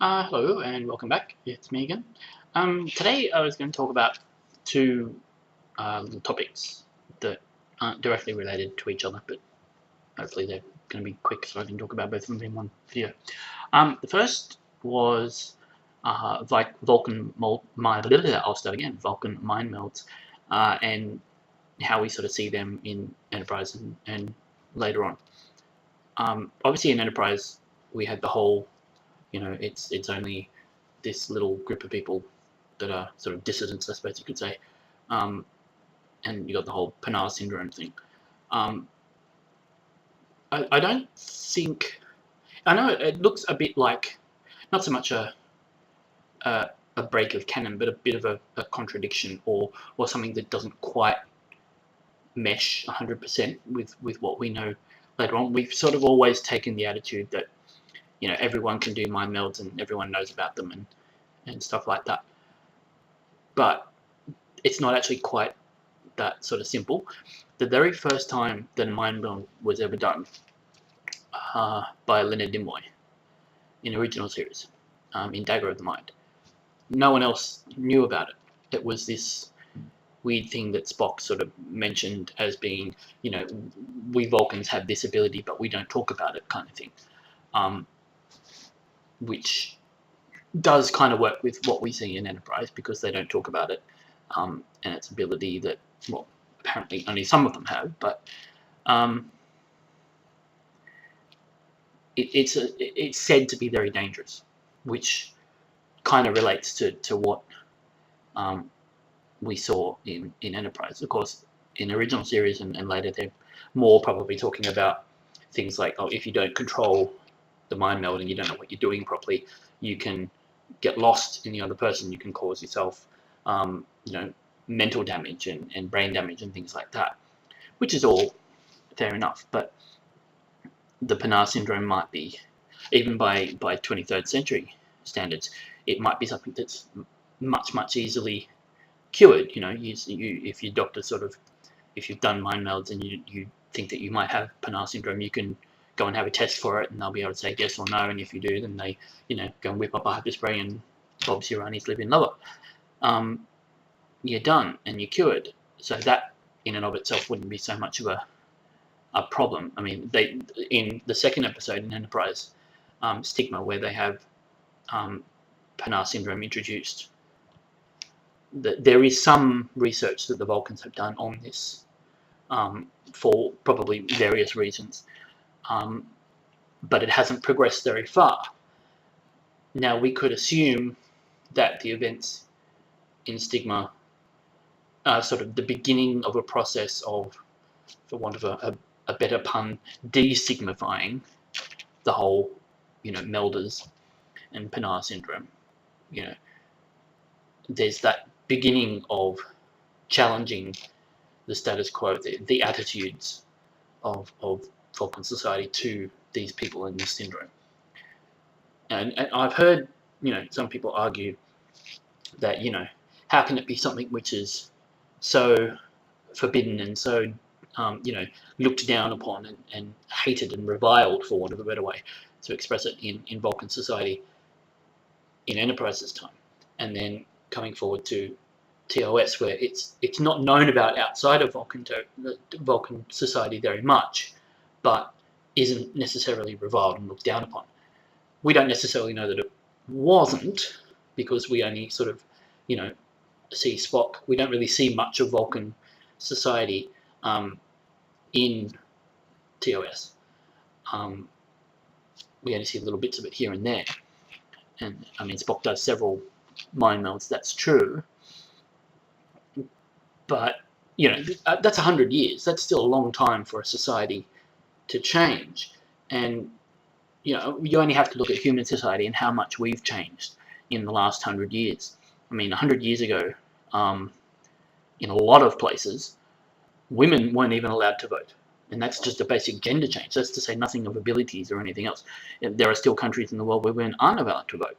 Hello and welcome back. It's me again. Today I was going to talk about two little topics that aren't directly related to each other, but hopefully they're going to be quick so I can talk about both of them in one video. The first was Vulcan I'll start again. Vulcan Mind Melds, and how we sort of see them in Enterprise and later on. Obviously, in Enterprise, we had the whole, it's only this little group of people that are sort of dissidents, I suppose you could say, um, and you got the whole Panar syndrome thing. Um, I don't think I know it looks a bit like not so much a break of canon, but a bit of a contradiction or something that doesn't quite mesh 100% with what we know later on. We've sort of always taken the attitude that everyone can do mind melds and everyone knows about them and stuff like that. But it's not actually quite that sort of simple. The very first time that a mind meld was ever done by Leonard Nimoy in the original series, in Dagger of the Mind, no one else knew about it. It was this weird thing that Spock sort of mentioned as being, we Vulcans have this ability, but we don't talk about it, kind of thing, which does kind of work with what we see in Enterprise because they don't talk about it, and its ability that, well, apparently only some of them have, but it's said to be very dangerous, which kind of relates to what we saw in Enterprise. Of course, in the original series and later, they're more probably talking about things like, if you don't control the mind meld and you don't know what you're doing properly, you can get lost in the other person. You can cause yourself, mental damage and brain damage and things like that, which is all fair enough. But the Panar syndrome might be, even by 23rd century standards, it might be something that's much easily cured. If your doctor if you've done mind melds and you think that you might have Panar syndrome, you can go and have a test for it, and they'll be able to say yes or no. And if you do, then they, go and whip up a hyper spray and Bob's your Irani's living lover. You're done and you're cured. So that in and of itself wouldn't be so much of a problem. I mean, they in the second episode in Enterprise, Stigma, where they have Panar syndrome introduced, there is some research that the Vulcans have done on this, for probably various reasons, but it hasn't progressed very far. Now, we could assume that the events in Stigma are sort of the beginning of a process of, for want of a better pun, destigmifying the whole, melders and Panar syndrome. There's that beginning of challenging the status quo, the attitudes of Vulcan society to these people in this syndrome. And I've heard, some people argue that, how can it be something which is so forbidden and so, looked down upon and hated and reviled, for want of a better way to express it, in Vulcan society in Enterprise's time, and then coming forward to TOS, where it's not known about outside of Vulcan society very much, but isn't necessarily reviled and looked down upon. We don't necessarily know that it wasn't, because we only sort of, see Spock. We don't really see much of Vulcan society in TOS. We only see little bits of it here and there. And I mean, Spock does several mind melds, that's true. But, that's 100 years. That's still a long time for a society to change. And, you only have to look at human society and how much we've changed in the last 100 years. I mean, 100 years ago, in a lot of places, women weren't even allowed to vote. And that's just a basic gender change. That's to say nothing of abilities or anything else. There are still countries in the world where women aren't allowed to vote.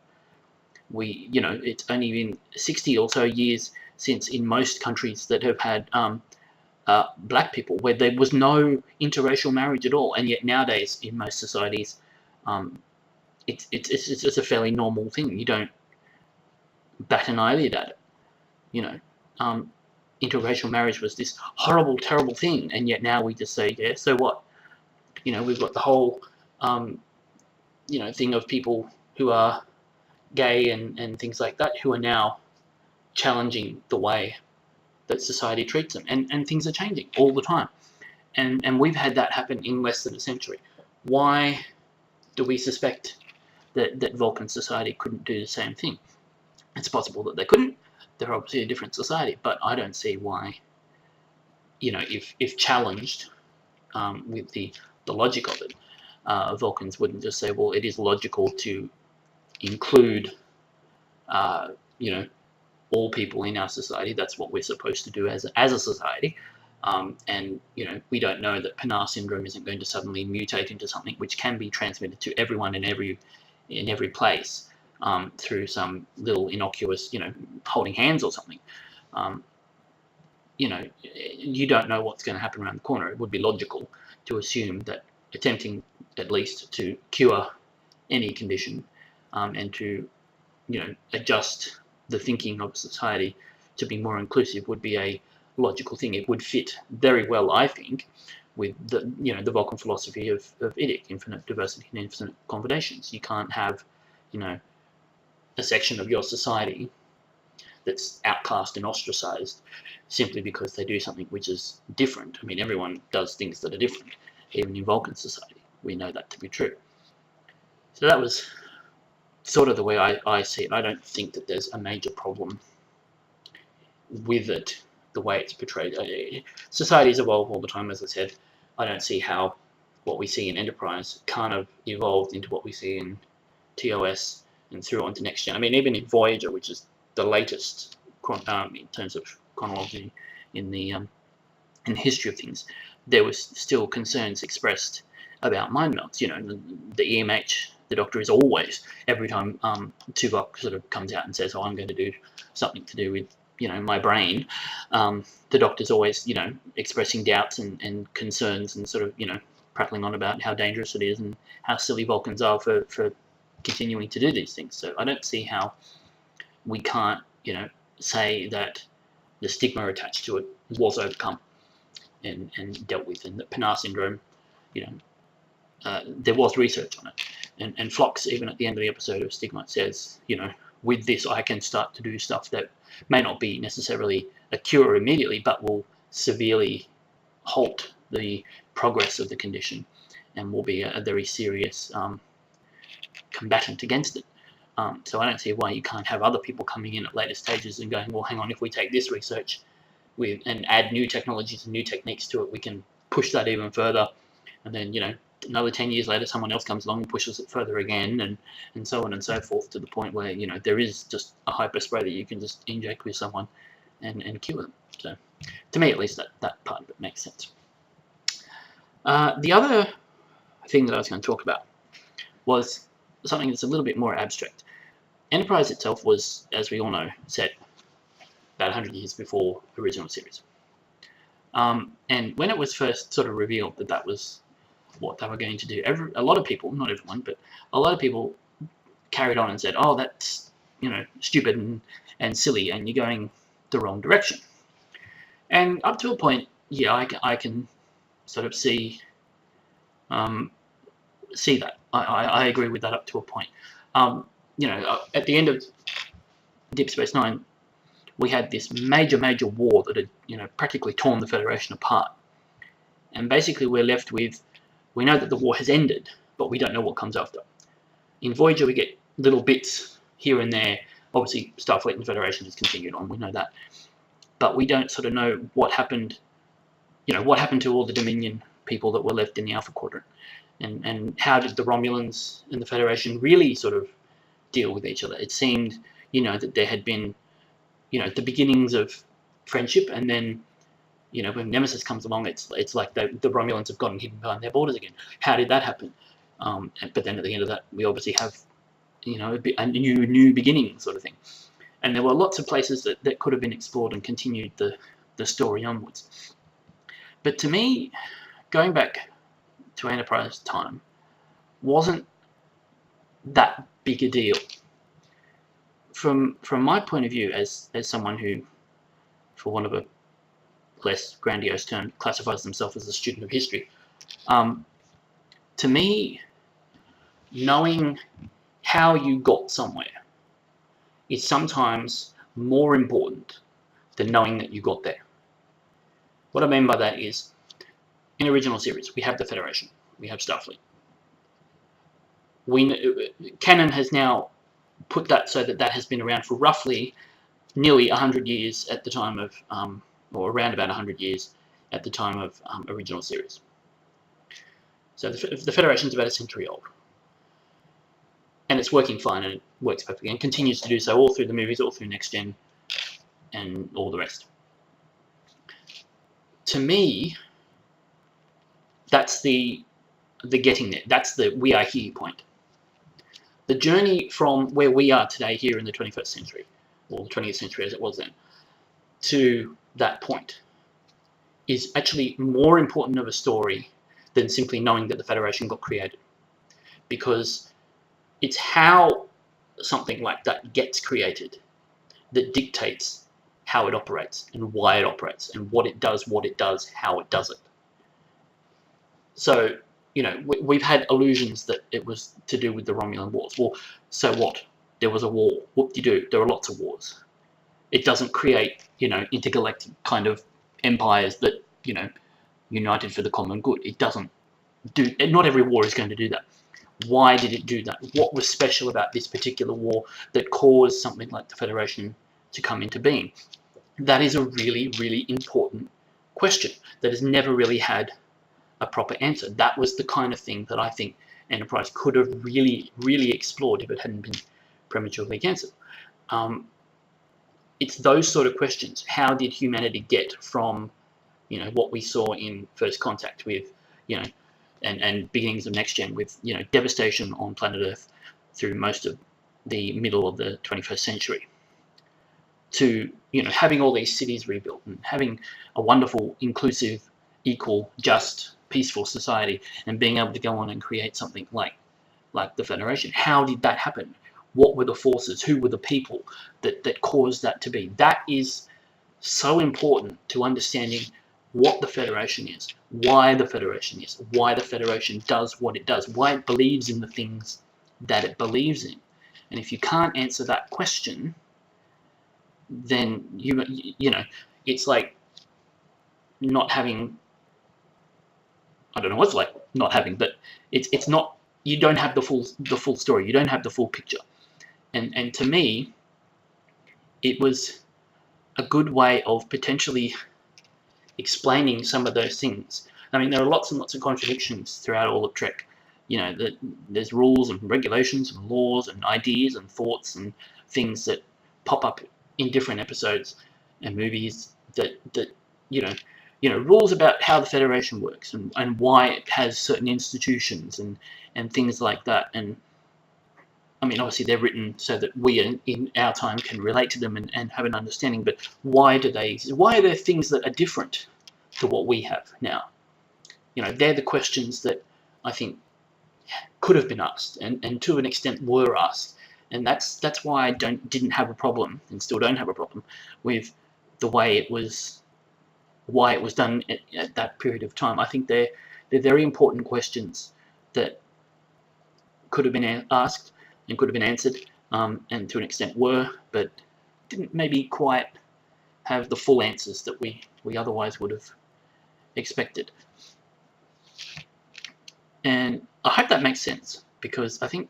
It's only been 60 or so years since, in most countries that have had black people, where there was no interracial marriage at all. And yet nowadays, in most societies, it's just a fairly normal thing. You don't bat an eyelid at it. You know, interracial marriage was this horrible, terrible thing, and yet now we just say, yeah, so what? You know, we've got the whole thing of people who are gay and things like that who are now challenging the way that society treats them, and things are changing all the time, and we've had that happen in less than a century. Why do we suspect that Vulcan society couldn't do the same thing? It's possible that they couldn't. They're obviously a different society, but I don't see why, if challenged with the logic of it, Vulcans wouldn't just say, well, it is logical to include, all people in our society. That's what we're supposed to do as a society. And we don't know that Pinar syndrome isn't going to suddenly mutate into something which can be transmitted to everyone in every place through some little innocuous, holding hands or something. You don't know what's going to happen around the corner. It would be logical to assume that attempting at least to cure any condition and to adjust the thinking of society to be more inclusive would be a logical thing. It would fit very well, I think, with the Vulcan philosophy of IDIC, infinite diversity and infinite combinations. You can't have a section of your society that's outcast and ostracized simply because they do something which is different. I mean, everyone does things that are different, even in Vulcan society. We know that to be true. So that was sort of the way I see it. I don't think that there's a major problem with it, the way it's portrayed. Societies evolve all the time, as I said. I don't see how what we see in Enterprise can't have evolved into what we see in TOS and through on to Next Gen. I mean, even in Voyager, which is the latest in terms of chronology in the history of things, there was still concerns expressed about mind melds. The EMH, the Doctor is always, every time Tuvok sort of comes out and says, "Oh, I'm going to do something to do with my brain," the Doctor's always expressing doubts and concerns and sort of prattling on about how dangerous it is and how silly Vulcans are for continuing to do these things. So I don't see how we can't say that the stigma attached to it was overcome and dealt with, and that Pinar syndrome, there was research on it, and Phlox, even at the end of the episode of Stigma, says, with this I can start to do stuff that may not be necessarily a cure immediately, but will severely halt the progress of the condition and will be a very serious combatant against it. So I don't see why you can't have other people coming in at later stages and going, well, hang on, if we take this research and add new technologies and new techniques to it, we can push that even further. And then, another 10 years later, someone else comes along and pushes it further again, and so on and so forth, to the point where, there is just a hyper spray that you can just inject with someone and cure them. So, to me at least, that part of it makes sense. The other thing that I was going to talk about was something that's a little bit more abstract. Enterprise itself was, as we all know, set about 100 years before the original series. And when it was first sort of revealed that was what they were going to do, a lot of people, not everyone, but a lot of people carried on and said, oh, that's stupid and silly, and you're going the wrong direction. And up to a point, yeah, I can sort of see that. I agree with that up to a point. At the end of Deep Space Nine, we had this major war that had practically torn the Federation apart. And basically we're left with, we know that the war has ended, but we don't know what comes after. In Voyager we get little bits here and there. Obviously Starfleet and Federation has continued on, we know that. But we don't sort of know what happened, what happened to all the Dominion people that were left in the Alpha Quadrant. And how did the Romulans and the Federation really sort of deal with each other? It seemed, that there had been, the beginnings of friendship, and then, when Nemesis comes along, it's like the Romulans have gotten hidden behind their borders again. How did that happen? But then at the end of that, we obviously have, a new beginning sort of thing. And there were lots of places that could have been explored and continued the story onwards. But to me, going back to Enterprise time wasn't that big a deal. From my point of view, as someone who, for want of a less grandiose term, classifies themselves as a student of history, to me, knowing how you got somewhere is sometimes more important than knowing that you got there. What I mean by that is, in original series, we have the Federation, we have Starfleet. Canon has now put that so that has been around for roughly nearly 100 years at the time of, or around about 100 years at the time of original series. So the Federation's about a century old. And it's working fine, and it works perfectly, and continues to do so all through the movies, all through Next Gen, and all the rest. To me, that's the getting there. That's the we are here point. The journey from where we are today here in the 21st century, or the 20th century as it was then, to that point is actually more important of a story than simply knowing that the Federation got created. Because it's how something like that gets created that dictates how it operates and why it operates and what it does, how it does it. So, we've had illusions that it was to do with the Romulan Wars. Well, so what? There was a war. Whoop-de-doo, there are lots of wars. It doesn't create, intergalactic kind of empires that, united for the common good. It doesn't do, not every war is going to do that. Why did it do that? What was special about this particular war that caused something like the Federation to come into being? That is a really, really important question that has never really had a proper answer. That was the kind of thing that I think Enterprise could have really, really explored if it hadn't been prematurely cancelled. It's those sort of questions. How did humanity get from, what we saw in First Contact with, and beginnings of Next Gen with, devastation on planet Earth through most of the middle of the 21st century, to, having all these cities rebuilt and having a wonderful, inclusive, equal, just, peaceful society, and being able to go on and create something like the Federation. How did that happen? What were the forces? Who were the people that caused that to be? That is so important to understanding what the Federation is, why the Federation is, why the Federation does what it does, why it believes in the things that it believes in. And if you can't answer that question, then it's like not having, I don't know what's like not having, but it's not, you don't have the full story, you don't have the full picture. And to me, it was a good way of potentially explaining some of those things. I mean, there are lots and lots of contradictions throughout all of Trek. There's rules and regulations and laws and ideas and thoughts and things that pop up in different episodes and movies that rules about how the Federation works and why it has certain institutions and things like that. And I mean, obviously they're written so that we in our time can relate to them and have an understanding, but why are there things that are different to what we have now? They're the questions that I think could have been asked and to an extent were asked. And that's why I didn't have a problem and still don't have a problem with the way it was, why it was done at that period of time. I think they're very important questions that could have been asked and could have been answered, and to an extent were, but didn't maybe quite have the full answers that we otherwise would have expected. And I hope that makes sense, because I think,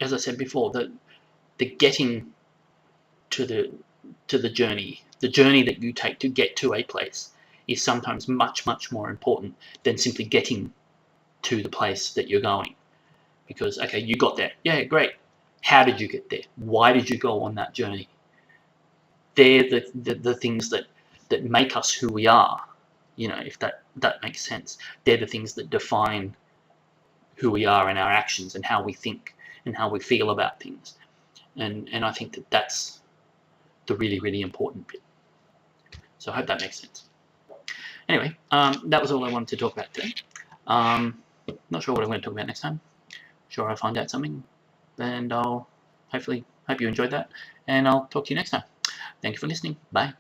as I said before, the getting to the journey that you take to get to a place is sometimes much, much more important than simply getting to the place that you're going. Because, okay, you got there. Yeah, great. How did you get there? Why did you go on that journey? They're the things that make us who we are, if that makes sense. They're the things that define who we are and our actions and how we think and how we feel about things. And I think that's the really, really important bit. So I hope that makes sense. Anyway, that was all I wanted to talk about today. Not sure what I'm going to talk about next time. sure I find out something, and I'll hopefully hope you enjoyed that, and I'll talk to you next time. Thank you for listening. Bye.